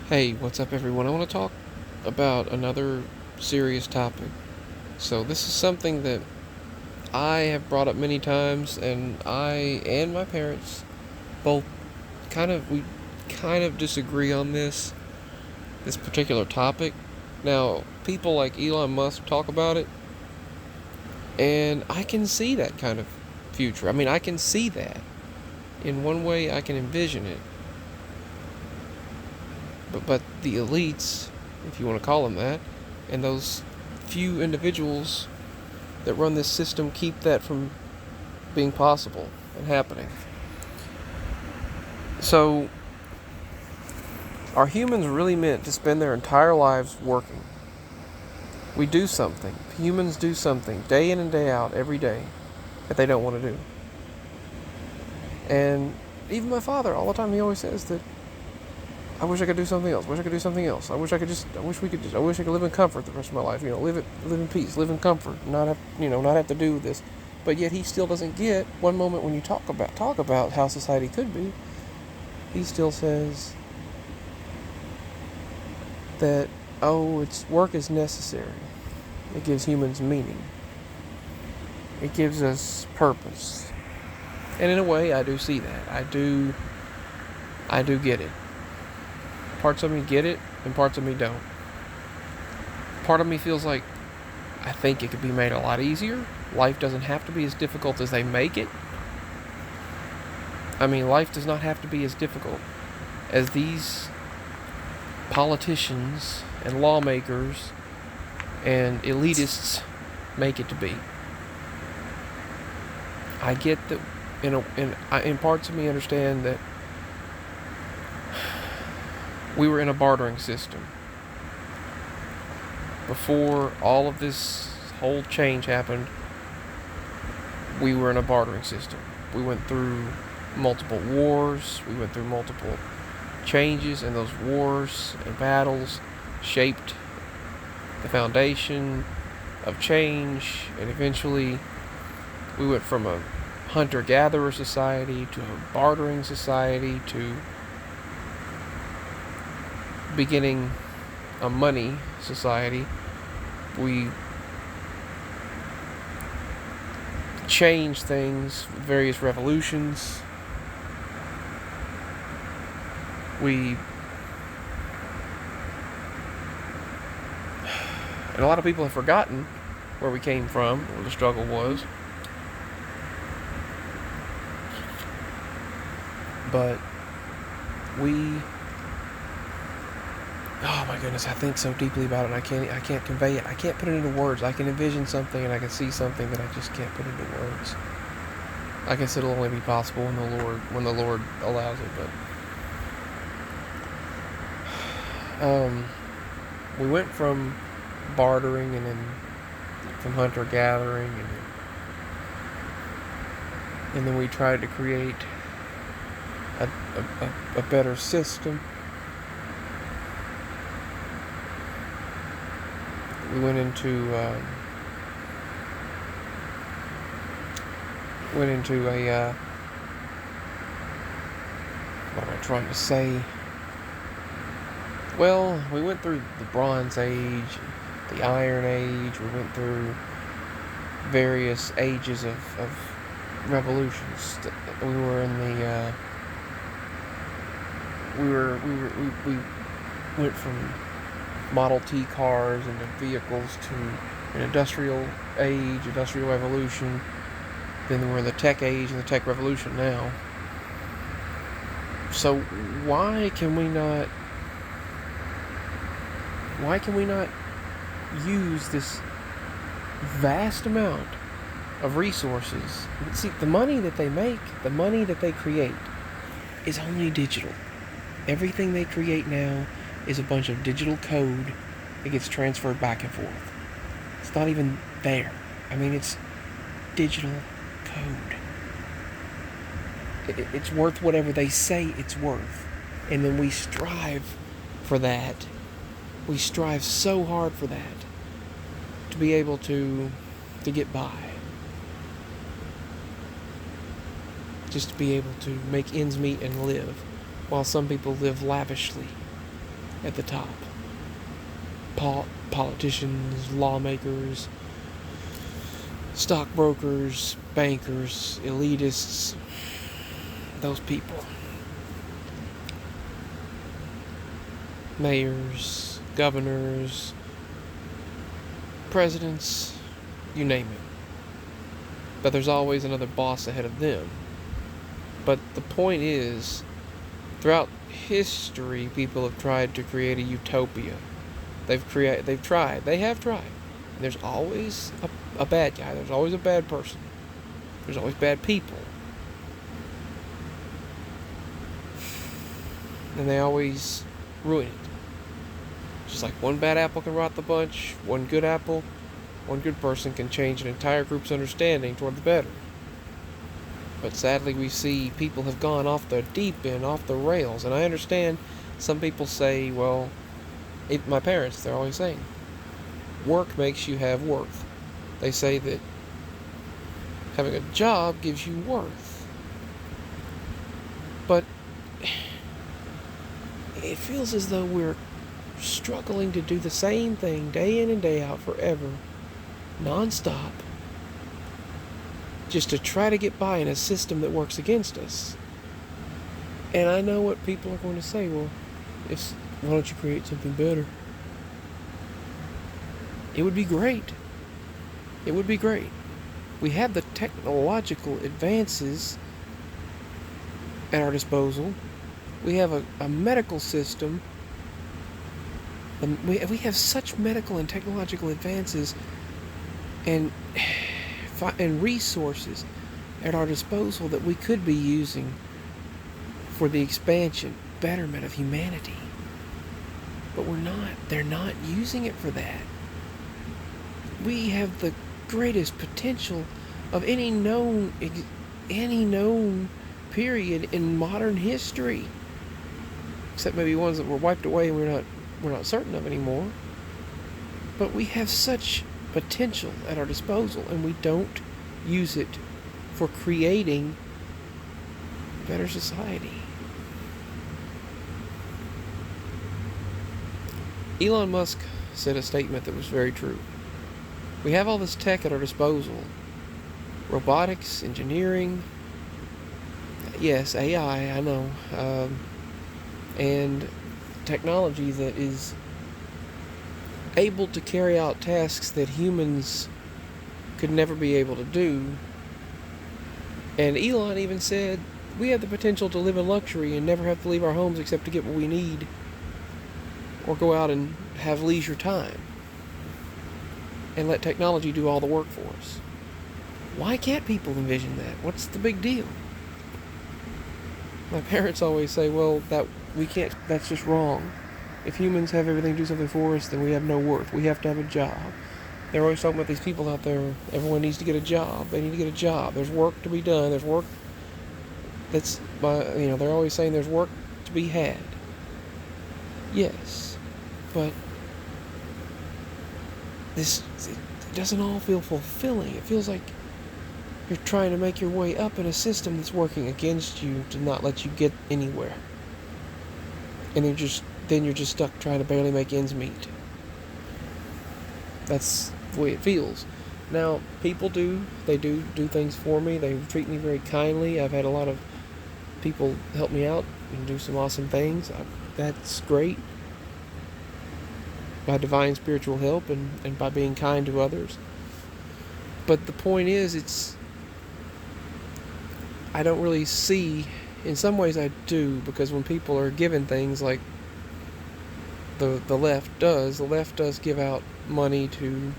Hey, what's up, everyone? I want to talk about another serious topic. So, this is something that I have brought up many times, and I and my parents both we kind of disagree on this particular topic. Now, people like Elon Musk talk about it, and I can see that kind of future. I mean, I can see that. In one way, I can envision it. But the elites, if you want to call them that, and those few individuals that run this system keep that from being possible and happening. So, are humans really meant to spend their entire lives working? We do something. Humans do something day in and day out, every day, that they don't want to do. And even my father, all the time, he always says that I wish I could do something else. Wish I could do something else. I wish I could live in comfort the rest of my life. Live in peace, live in comfort, not have to do this. But yet he still doesn't get. One moment when you talk about how society could be, he still says that it's work is necessary. It gives humans meaning. It gives us purpose. And in a way, I do see that. I do get it. Parts of me get it, and parts of me don't. Part of me feels like I think it could be made a lot easier. Life doesn't have to be as difficult as they make it. I mean, life does not have to be as difficult as these politicians and lawmakers and elitists make it to be. I get that, in parts of me understand that we were in a bartering system. Before all of this whole change happened, we were in a bartering system. We went through multiple wars, we went through multiple changes, and those wars and battles shaped the foundation of change, and eventually we went from a hunter-gatherer society to a bartering society to beginning a money society. We changed things with various revolutions. And a lot of people have forgotten where we came from, where the struggle was. But oh my goodness, I think so deeply about it, and I can't convey it. I can't put it into words. I can envision something and I can see something that I just can't put into words. I guess it'll only be possible when the Lord allows it, but we went from bartering and then from hunter gathering, and then we tried to create a better system. We went into a what am I trying to say? Well, we went through the Bronze Age, the Iron Age. We went through various ages of revolutions. We were in the we went from Model T cars into vehicles to an industrial age, industrial revolution. Then we're in the tech age and the tech revolution now. So why can we not use this vast amount of resources? See, the money that they make, the money that they create, is only digital. Everything they create now is a bunch of digital code that gets transferred back and forth. It's not even there. I mean, it's digital code. It's worth whatever they say it's worth. And then we strive for that. We strive so hard for that, to be able to get by. Just to be able to make ends meet and live, while some people live lavishly. at the top. Politicians, lawmakers, stockbrokers, bankers, elitists, those people. Mayors, governors, presidents, you name it. But there's always another boss ahead of them. But the point is, throughout history, people have tried to create a utopia. They have tried. And there's always a bad guy. There's always a bad person. There's always bad people. And they always ruin it. Just like one bad apple can rot the bunch, one good apple, one good person can change an entire group's understanding toward the better. But sadly, we see people have gone off the deep end, off the rails. And I understand some people say, well, my parents, they're always saying, work makes you have worth. They say that having a job gives you worth. But it feels as though we're struggling to do the same thing day in and day out forever, non-stop, just to try to get by in a system that works against us. And I know what people are going to say, well, why don't you create something better? It would be great. It would be great. We have the technological advances at our disposal. We have a medical system. We have such medical and technological advances and resources at our disposal that we could be using for the expansion, betterment of humanity. But we're not. They're not using it for that. We have the greatest potential of any known period in modern history, except maybe ones that were wiped away and we're not certain of anymore. But we have such potential at our disposal, and we don't use it for creating a better society. Elon Musk said a statement that was very true. We have all this tech at our disposal. Robotics, engineering, yes, AI, I know, and technology that is able to carry out tasks that humans could never be able to do. And Elon even said, we have the potential to live in luxury and never have to leave our homes except to get what we need, or go out and have leisure time, and let technology do all the work for us. Why can't people envision that? What's the big deal? My parents always say, well, that's just wrong. If humans have everything do something for us, then we have no worth. We have to have a job. They're always talking about these people out there. Everyone needs to get a job. They need to get a job. There's work to be done. There's work they're always saying there's work to be had. Yes, but it doesn't all feel fulfilling. It feels like you're trying to make your way up in a system that's working against you to not let you get anywhere. And then you're just stuck trying to barely make ends meet. That's the way it feels. Now, people do things for me. They treat me very kindly. I've had a lot of people help me out and do some awesome things. That's great. By divine spiritual help and by being kind to others. But the point is, I don't really see, in some ways I do, because when people are given things like the left does give out money to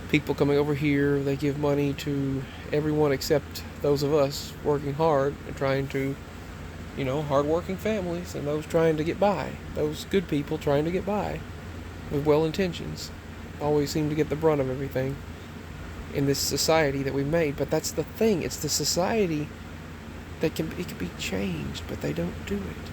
people coming over here. They give money to everyone except those of us working hard and trying to, hard-working families and those trying to get by. Those good people trying to get by with well intentions always seem to get the brunt of everything in this society that we've made. But that's the thing. It's the society that can be changed, but they don't do it.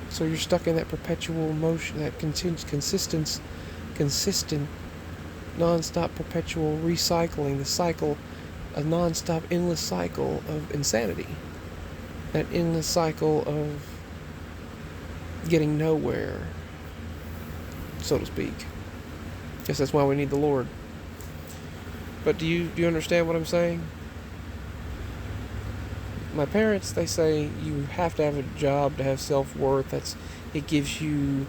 So you're stuck in that perpetual motion, that consistent, non-stop, perpetual recycling, the cycle, a non-stop, endless cycle of insanity. That endless cycle of getting nowhere, so to speak. Guess that's why we need the Lord. But do you understand what I'm saying? My parents, they say you have to have a job to have self-worth. It gives you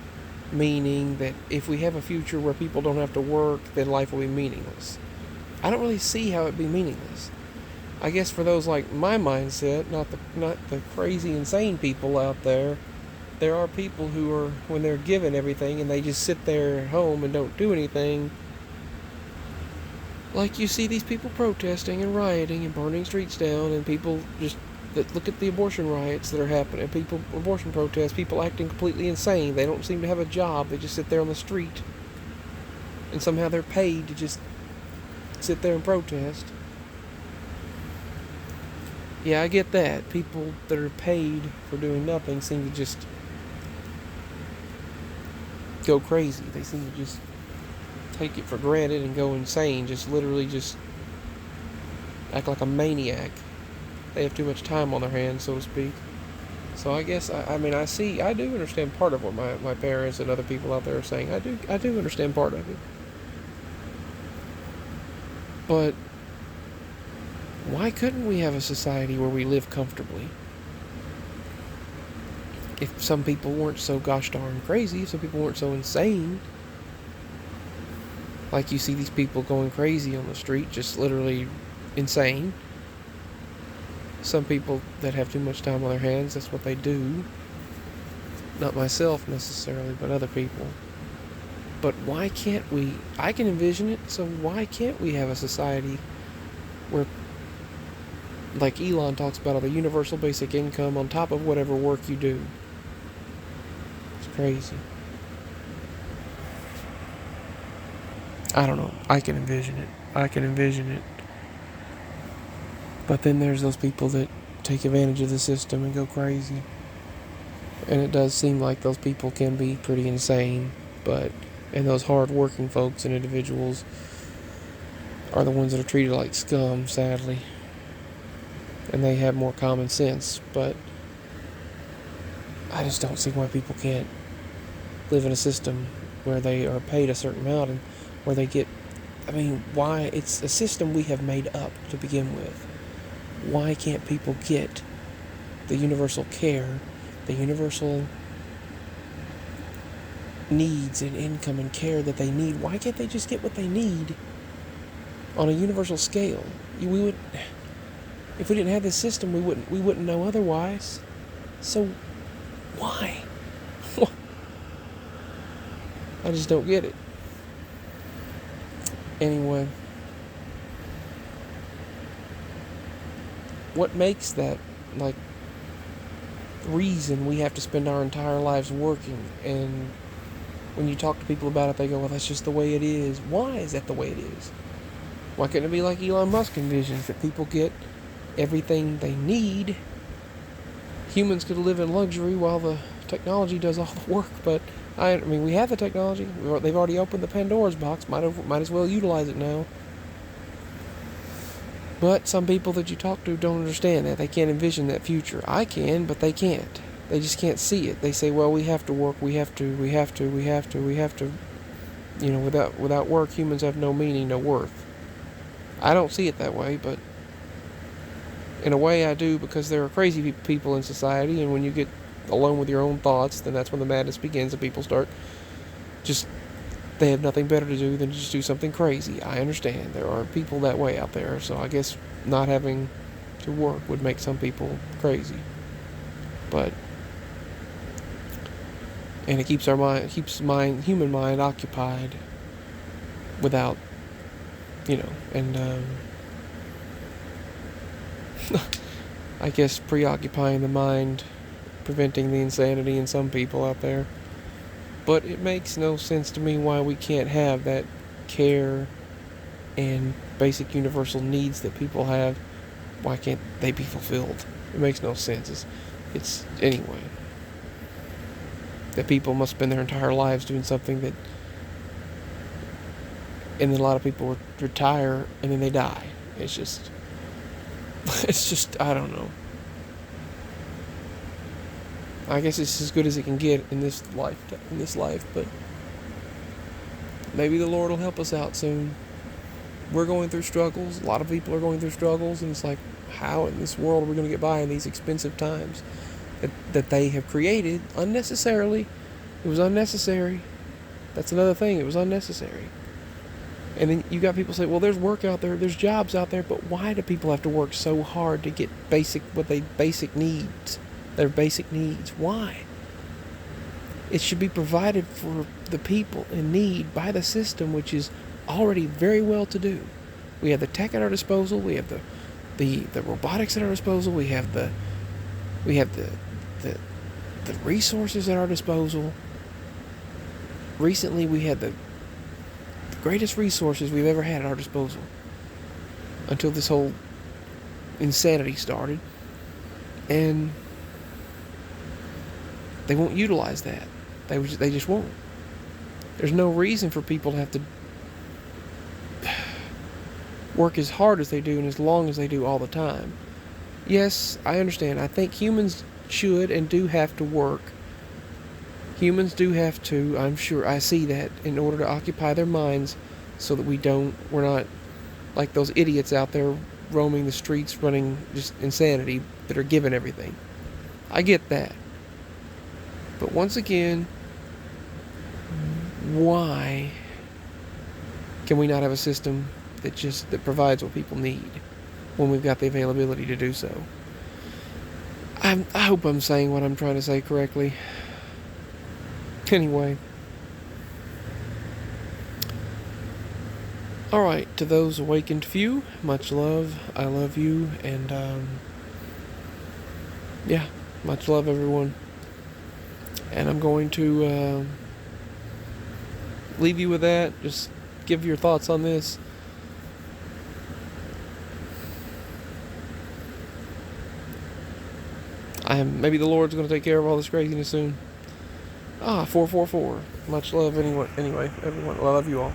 meaning, that if we have a future where people don't have to work, then life will be meaningless. I don't really see how it'd be meaningless. I guess for those like my mindset, not the crazy insane people out there are people who are, when they're given everything and they just sit there at home and don't do anything. Like you see these people protesting and rioting and burning streets down, and people just that look at the abortion riots that are happening, abortion protests, people acting completely insane. They don't seem to have a job. They just sit there on the street, and somehow they're paid to just sit there and protest. Yeah, I get that. People that are paid for doing nothing seem to just go crazy. They seem to just take it for granted and go insane. Just literally just act like a maniac. They have too much time on their hands, so to speak. So I guess, I do understand part of what my parents and other people out there are saying. I do understand part of it. But why couldn't we have a society where we live comfortably? If some people weren't so gosh darn crazy, if some people weren't so insane. Like you see these people going crazy on the street, just literally insane. Some people that have too much time on their hands, that's what they do. Not myself necessarily, but other people. But why can't we? I can envision it, so why can't we have a society where, like Elon talks about, the universal basic income on top of whatever work you do? It's crazy. I don't know. I can envision it. But then there's those people that take advantage of the system and go crazy. And it does seem like those people can be pretty insane. And those hard-working folks and individuals are the ones that are treated like scum, sadly. And they have more common sense. But I just don't see why people can't live in a system where they are paid a certain amount and where they get... why? It's a system we have made up to begin with. Why can't people get the universal care, the universal needs and income and care that they need? Why can't they just get what they need on a universal scale? If we didn't have this system, we wouldn't know otherwise. So why? I just don't get it. Anyway, what makes that reason we have to spend our entire lives working? And when you talk to people about it, they go, well, that's just the way it is. Why is that the way it is? Why couldn't it be like Elon Musk envisions, that people get everything they need? Humans could live in luxury while the technology does all the work. But we have the technology. They've already opened the Pandora's box. Might as well utilize it now. But some people that you talk to don't understand that. They can't envision that future. I can, but they can't. They just can't see it. They say, well, we have to work. We have to. Without work, humans have no meaning, no worth. I don't see it that way, but in a way I do, because there are crazy people in society, and when you get alone with your own thoughts, then that's when the madness begins, and people start they have nothing better to do than just do something crazy. I understand. There are people that way out there, so I guess not having to work would make some people crazy. And it keeps human mind occupied without, I guess preoccupying the mind, preventing the insanity in some people out there. But it makes no sense to me why we can't have that care and basic universal needs that people have. Why can't they be fulfilled? It makes no sense. It's anyway. That people must spend their entire lives doing something that... And then a lot of people retire and then they die. It's just, I don't know. I guess it's as good as it can get in this life, but maybe the Lord will help us out soon. We're going through struggles. A lot of people are going through struggles, and it's like, how in this world are we going to get by in these expensive times that they have created unnecessarily? It was unnecessary. That's another thing. It was unnecessary. And then you got people say, well, there's work out there, there's jobs out there, but why do people have to work so hard to get basic needs? Their basic needs. Why? It should be provided for the people in need by the system, which is already very well to do. We have the tech at our disposal, we have the robotics at our disposal, we have the resources at our disposal. Recently we had the greatest resources we've ever had at our disposal until this whole insanity started, and they won't utilize that. They just won't. There's no reason for people to have to work as hard as they do and as long as they do all the time. Yes, I understand. I think humans should and do have to work. Humans do have to, I'm sure, I see that, in order to occupy their minds so that we're not like those idiots out there roaming the streets running just insanity that are given everything. I get that. But once again, why can we not have a system that provides what people need when we've got the availability to do so? I hope I'm saying what I'm trying to say correctly. Anyway. Alright, to those awakened few, much love. I love you, and yeah, much love, everyone. And I'm going to leave you with that. Just give your thoughts on this. Maybe the Lord's going to take care of all this craziness soon. 444. Much love anyway, everyone. I love you all.